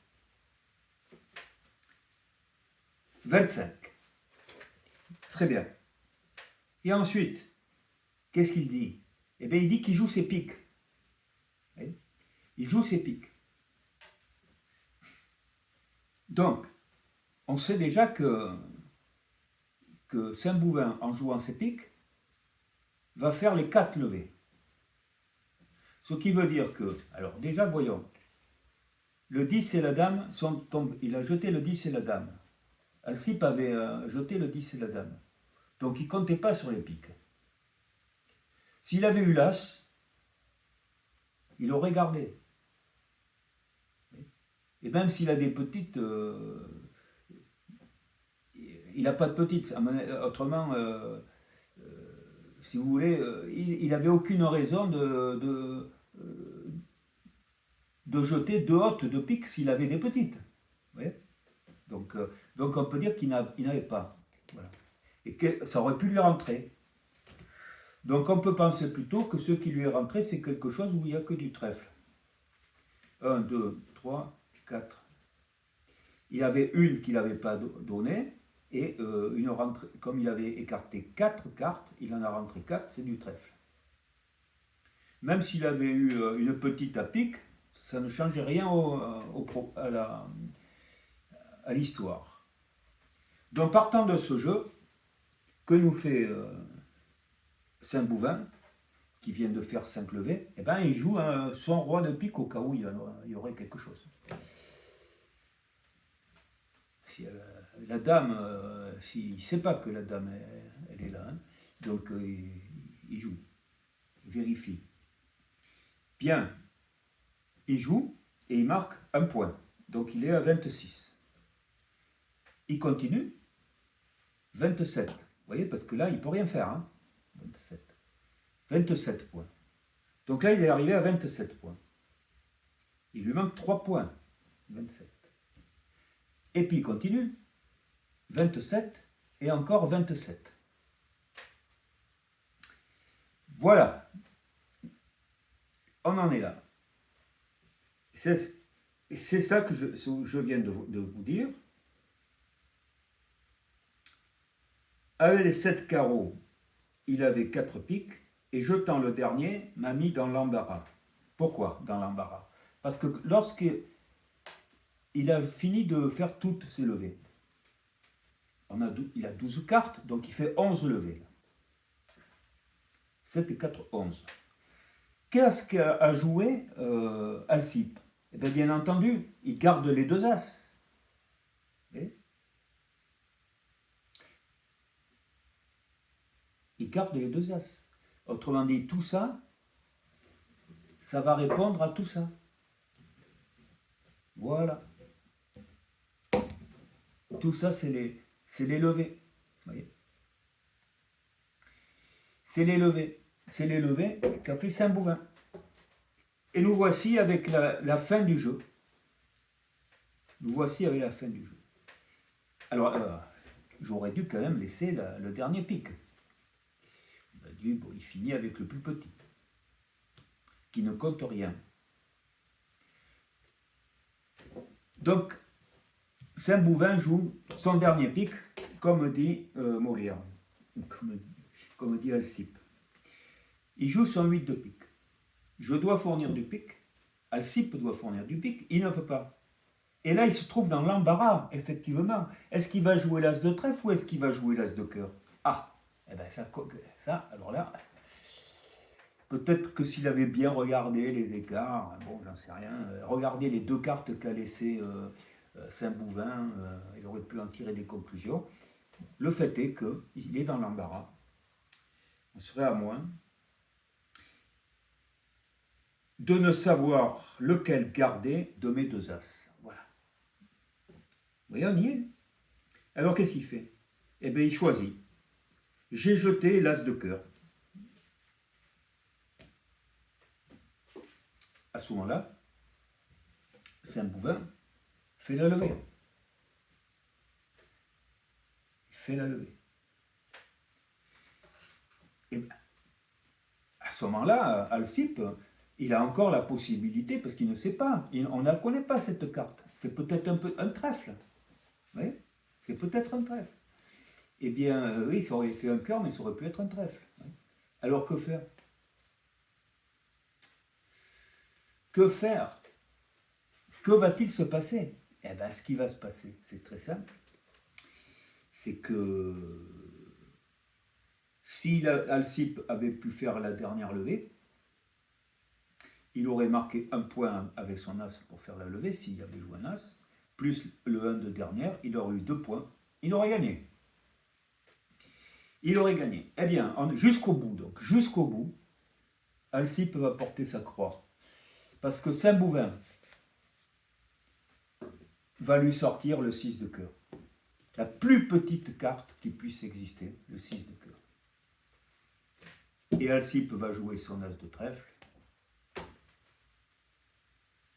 25. Très bien. Et ensuite, qu'est-ce qu'il dit? Eh bien, il dit qu'il joue ses piques. Il joue ses piques. Donc, on sait déjà que Saint-Bouvain, en jouant ses piques, va faire les 4 levées. Ce qui veut dire que, alors déjà voyons, le 10 et la dame sont tombés. Il a jeté le 10 et la dame. Alcippe avait jeté le 10 et la dame. Donc il ne comptait pas sur les piques. S'il avait eu l'as, il aurait gardé. Et même s'il a des petites, il n'a pas de petites. Autrement, si vous voulez, il n'avait aucune raison de jeter deux hautes de pique s'il avait des petites. Vous voyez, donc on peut dire qu'il n'avait pas. Voilà. Et que ça aurait pu lui rentrer. Donc on peut penser plutôt que ce qui lui est rentré, c'est quelque chose où il n'y a que du trèfle. 1, 2, 3, 4. Il avait une qu'il n'avait pas donnée, et une rentrée, comme il avait écarté 4 cartes, il en a rentré 4, c'est du trèfle. Même s'il avait eu une petite à pique, ça ne changeait rien à l'histoire. Donc partant de ce jeu, que nous fait Saint-Bouvain, qui vient de faire 5 levées, eh ben, il joue son roi de pique au cas où il y aurait quelque chose. Si, la dame, s'il ne sait pas que la dame elle est là, hein, donc il joue, il vérifie. Bien, il joue et il marque un point, donc il est à 26. Il continue, 27, vous voyez, parce que là il ne peut rien faire, hein, 27 points. Donc là il est arrivé à 27 points. Il lui manque 3 points, 27. Et puis il continue, 27 et encore 27. Voilà, on en est là. C'est ça que je viens de vous dire. Avec les 7 carreaux, il avait 4 piques, et jetant le dernier, m'a mis dans l'embarras. Pourquoi dans l'embarras? Parce que lorsqu'il a fini de faire toutes ses levées, il a 12 cartes, donc il fait 11 levées. 7 et 4, 11. Qu'est-ce qu'a joué Alcippe? Eh bien entendu, il garde les 2 as. Il garde les 2 as. Autrement dit, tout ça, ça va répondre à tout ça. Voilà. Tout ça, c'est les levées. Vous voyez, c'est les levées qu'a fait Saint-Bouvain. Et nous voici avec la fin du jeu. Nous voici avec la fin du jeu. Alors, j'aurais dû quand même laisser le dernier pic. On a dit, bon, il finit avec le plus petit, qui ne compte rien. Donc, Saint-Bouvain joue son dernier pic, comme dit Molière, comme dit Alcippe. Il joue son 8 de pique. Je dois fournir du pique. Alcippe doit fournir du pique. Il ne peut pas. Et là, il se trouve dans l'embarras, effectivement. Est-ce qu'il va jouer l'as de trèfle ou est-ce qu'il va jouer l'as de cœur? Ah, eh bien ça, alors là, peut-être que s'il avait bien regardé les écarts, bon, j'en sais rien, regardé les deux cartes qu'a laissé Saint-Bouvin, il aurait pu en tirer des conclusions. Le fait est qu'il est dans l'embarras. On serait à moins de ne savoir lequel garder de mes deux as. Voilà. Vous voyez, on y est. Alors, qu'est-ce qu'il fait? Eh bien, il choisit. J'ai jeté l'as de cœur. À ce moment-là, Saint-Bouvin fait la levée. Il fait la levée. Et à ce moment-là, Alcippe, il a encore la possibilité, parce qu'il ne sait pas, on ne connaît pas cette carte. C'est peut-être un trèfle. Vous voyez? C'est peut-être un trèfle. Eh bien, oui, c'est un cœur, mais ça aurait pu être un trèfle. Alors, que faire? Que faire? Que va-t-il se passer? Eh bien, ce qui va se passer, c'est très simple. C'est que si Alcippe avait pu faire la dernière levée, il aurait marqué un point avec son as pour faire la levée, s'il avait joué un as, plus le 1 de dernière, il aurait eu 2 points, il aurait gagné. Il aurait gagné. Eh bien, jusqu'au bout, donc, jusqu'au bout, Alcippe va porter sa croix. Parce que Saint-Bouvin va lui sortir le 6 de cœur. La plus petite carte qui puisse exister, le 6 de cœur. Et Alcippe va jouer son as de trèfle.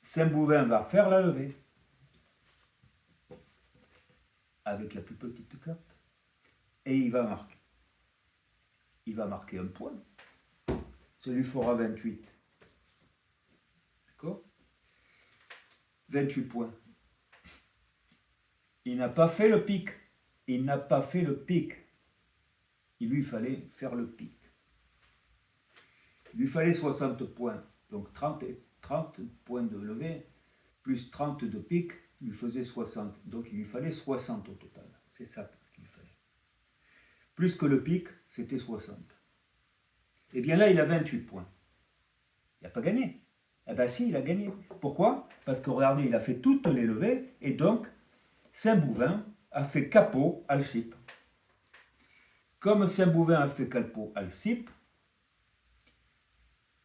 Saint-Bouvin va faire la levée avec la plus petite carte. Et il va marquer. Il va marquer un point. Ça lui fera 28. D'accord? 28 points. Il n'a pas fait le pic. Il n'a pas fait le pic. Il lui fallait faire le pic. Il lui fallait 60 points. Donc 30 points de levée, plus 30 de pic, lui faisait 60. Donc il lui fallait 60 au total. C'est ça qu'il fallait. Plus que le pic, c'était 60. Et bien là, il a 28 points. Il n'a pas gagné. Eh bien si, il a gagné. Pourquoi? Parce que regardez, il a fait toutes les levées, et donc Saint-Bouvin a fait capot Alcippe. Comme Saint-Bouvin a fait capot Alcippe,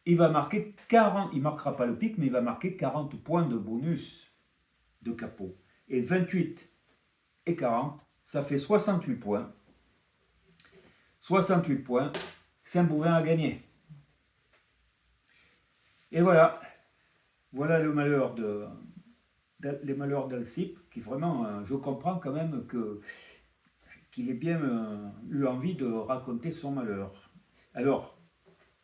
il va marquer 40, il ne marquera pas le pic, mais il va marquer 40 points de bonus de capot. Et 28 et 40, ça fait 68 points. 68 points, Saint-Bouvin a gagné. Et voilà, voilà le malheur les malheurs d'Alcippe, qui vraiment, je comprends quand même qu'il ait bien eu envie de raconter son malheur. Alors,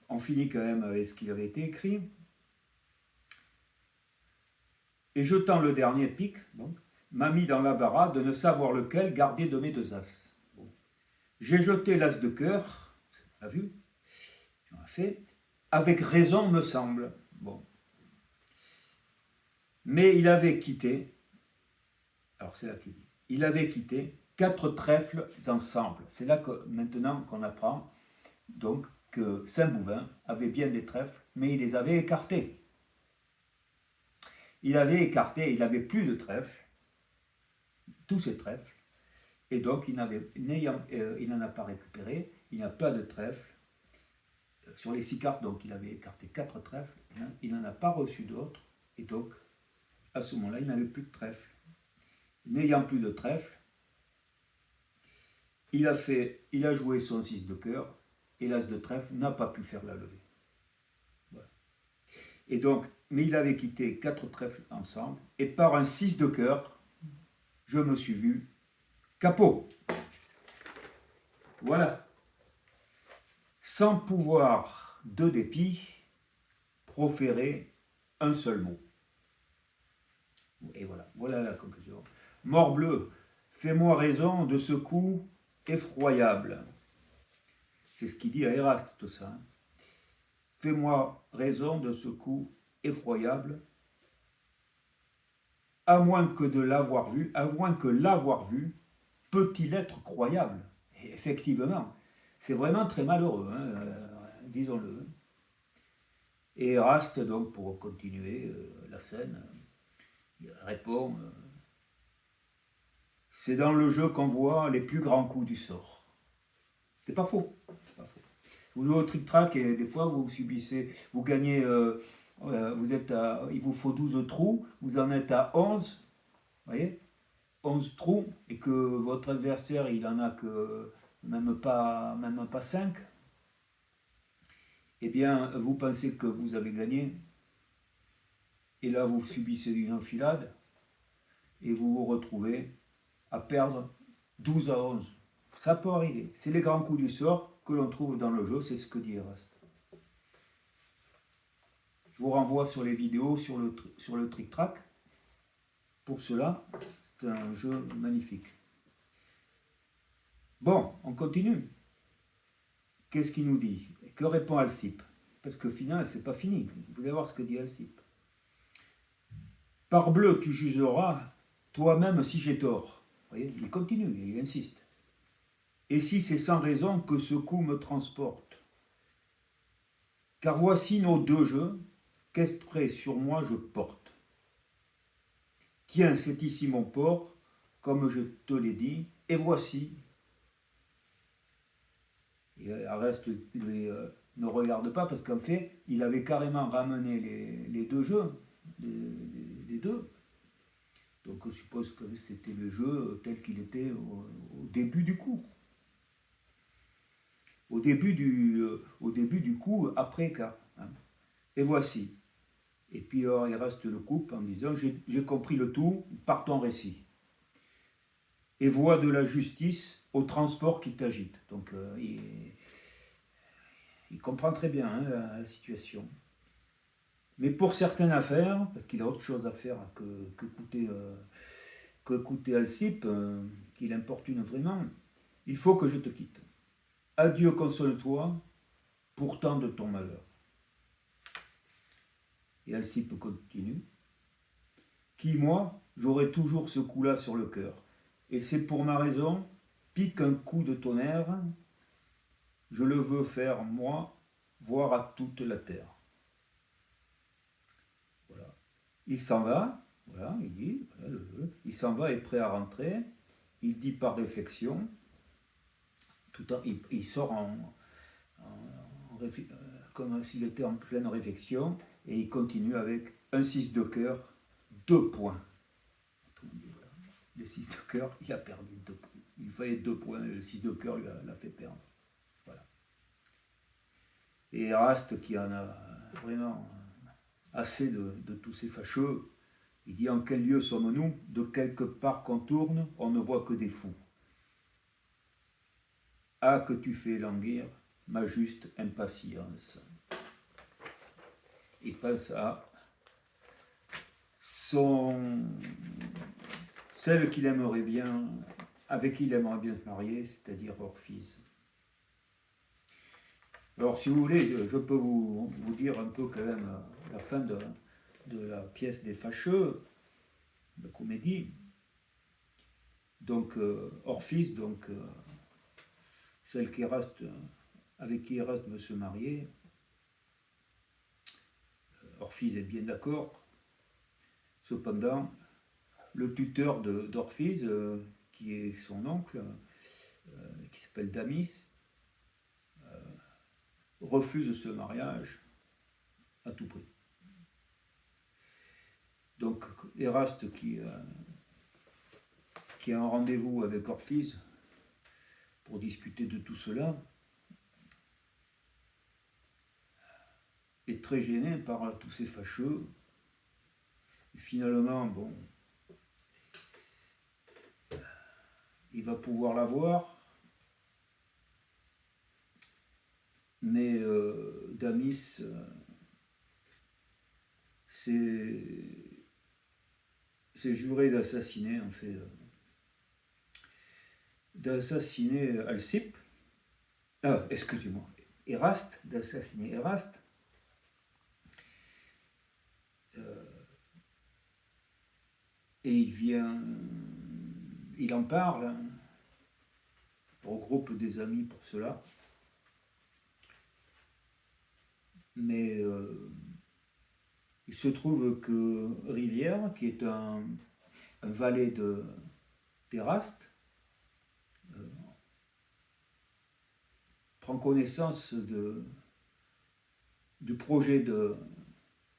on finit quand même avec ce qu'il avait été écrit. Et jetant le dernier pic, donc, m'a mis dans l'embarras de ne savoir lequel garder de mes deux as. Bon. J'ai jeté l'as de cœur, t'as vu? J'en ai fait, avec raison me semble. Bon. Mais il avait quitté, alors c'est là qu'il dit, il avait quitté 4 trèfles ensemble. C'est là que maintenant qu'on apprend donc que Saint-Bouvin avait bien des trèfles, mais il les avait écartés. Il avait écarté, il n'avait plus de trèfles, tous ces trèfles, et donc il n'en a pas récupéré, il n'a pas de trèfle. Sur les 6 cartes, donc il avait écarté 4 trèfles, il n'en a pas reçu d'autres, et donc à ce moment-là, il n'avait plus de trèfle. N'ayant plus de trèfle, il a joué son 6 de cœur, et l'as de trèfle n'a pas pu faire la levée. Voilà. Et donc, mais il avait quitté 4 trèfles ensemble, et par un 6 de cœur, je me suis vu capot. Voilà. Sans pouvoir de dépit proférer un seul mot. Et voilà, voilà la conclusion. Morbleu, fais-moi raison de ce coup effroyable. C'est ce qu'il dit à Eraste, tout ça. Hein. Fais-moi raison de ce coup effroyable, à moins que l'avoir vu, peut-il être croyable? Et effectivement, c'est vraiment très malheureux, hein, disons-le. Et Eraste, donc, pour continuer la scène, il répond c'est dans le jeu qu'on voit les plus grands coups du sort. C'est pas faux. C'est pas faux. Vous jouez au trick-track et des fois vous subissez, vous gagnez, il vous faut 12 trous, vous en êtes à 11, vous voyez, 11 trous, et que votre adversaire il en a que même pas 5, eh bien vous pensez que vous avez gagné, et là vous subissez une enfilade, et vous vous retrouvez à perdre 12 à 11. Ça peut arriver. C'est les grands coups du sort que l'on trouve dans le jeu, c'est ce que dit Eraste. Je vous renvoie sur les vidéos sur le trick-track. Pour cela, c'est un jeu magnifique. Bon, on continue. Qu'est-ce qu'il nous dit? Que répond Alcippe? Parce que finalement, c'est pas fini. Vous allez voir ce que dit Alcippe. Parbleu, tu jugeras toi-même si j'ai tort. Vous voyez, il continue, il insiste. Et si c'est sans raison que ce coup me transporte? Car voici nos deux jeux, qu'esprit sur moi je porte. Tiens, c'est ici mon port, comme je te l'ai dit, et voici. Et Arreste ne regarde pas parce qu'en fait, il avait carrément ramené les deux jeux, les deux. Donc on suppose que c'était le jeu tel qu'il était au début du coup. Au début du coup, après cas. Hein. Et voici. Et puis il reste le couple en disant j'ai compris le tout par ton récit. Et voix de la justice au transport qui t'agite. Donc il comprend très bien hein, la situation. Mais pour certaines affaires, parce qu'il a autre chose à faire que coûter Alcippe, qu'il importune vraiment, il faut que je te quitte. Adieu, console-toi, pourtant de ton malheur. Et Alcippe continue. Qui, moi, j'aurai toujours ce coup-là sur le cœur. Et c'est pour ma raison, pique un coup de tonnerre, je le veux faire, moi, voir à toute la terre. Voilà. Il s'en va, voilà, il dit, voilà, il s'en va, est prêt à rentrer, il dit par réflexion, il sort comme s'il était en pleine réflexion, et il continue avec un 6 de cœur, 2 points. Le 6 de cœur, il a perdu 2 points. Il fallait 2 points, le 6 de cœur l'a fait perdre. Voilà. Et Eraste, qui en a vraiment assez de tous ces fâcheux, il dit en quel lieu sommes-nous? De quelque part qu'on tourne, on ne voit que des fous. Ah, que tu fais languir ma juste impatience. Il pense à celle qu'il aimerait bien, avec qui il aimerait bien se marier, c'est-à-dire Orphise. Alors, si vous voulez, je peux vous dire un peu quand même la fin de la pièce des fâcheux, de comédie. Donc, Orphise, donc, celle qui reste, avec qui Eraste veut se marier, Orphise est bien d'accord. Cependant, le tuteur d'Orphise, qui est son oncle, qui s'appelle Damis, refuse ce mariage à tout prix. Donc Eraste qui a un rendez-vous avec Orphise pour discuter de tout cela, est très gêné par tous ces fâcheux. Et finalement, bon, il va pouvoir la voir, mais Damis s'est juré d'assassiner en fait d'assassiner Alcippe, excusez-moi, d'assassiner Éraste. Et il en parle, hein, regroupe des amis pour cela. Mais il se trouve que Rivière, qui est un valet d'Éraste, prend connaissance du projet de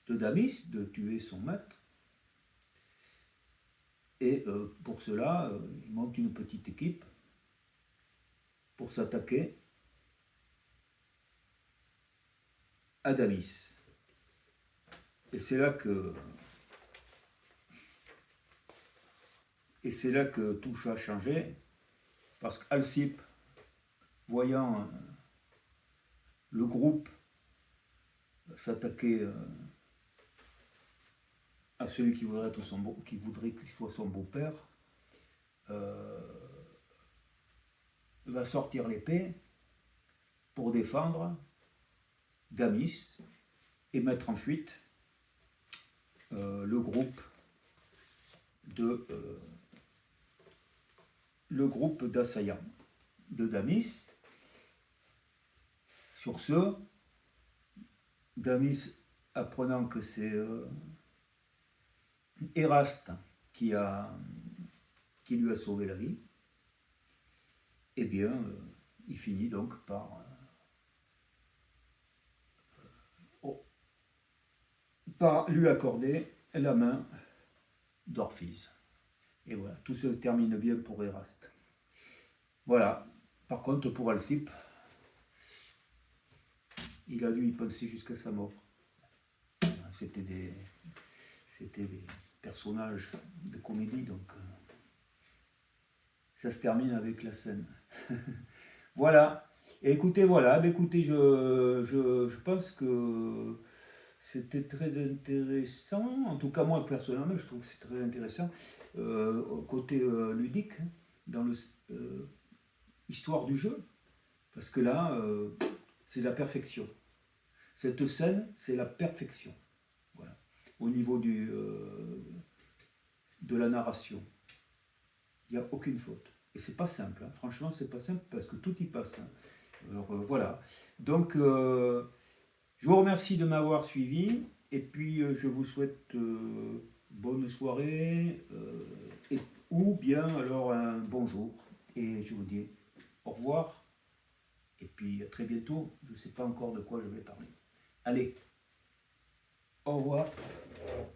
Damis de tuer son maître. Et pour cela, il monte une petite équipe pour s'attaquer à Damis. Et c'est là que tout a changé, parce qu'Alcippe, voyant le groupe s'attaquer à celui qui voudrait qu'il soit son beau-père, va sortir l'épée pour défendre Damis et mettre en fuite le groupe d'assaillants de Damis. Sur ce, Damis, apprenant que c'est Éraste qui lui a sauvé la vie, eh bien, il finit donc par lui accorder la main d'Orphise. Et voilà, tout se termine bien pour Éraste. Voilà. Par contre, pour Alcippe, il a dû y penser jusqu'à sa mort. C'était des personnages de comédie, donc ça se termine avec la scène. Voilà. Et écoutez, voilà. Écoutez, je pense que c'était très intéressant. En tout cas, moi, personnellement, je trouve que c'est très intéressant. Côté ludique, dans l'histoire du jeu. Parce que là, c'est la perfection. Cette scène, c'est la perfection. Voilà. Au niveau de la narration. Il n'y a aucune faute. Et c'est pas simple. Hein. Franchement, c'est pas simple parce que tout y passe. Hein. Alors, voilà. Donc, je vous remercie de m'avoir suivi. Et puis, je vous souhaite bonne soirée ou bien alors un bonjour. Et je vous dis au revoir. Et puis, à très bientôt. Je ne sais pas encore de quoi je vais parler. Allez, au revoir.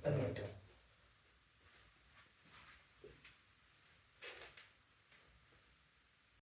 À bientôt.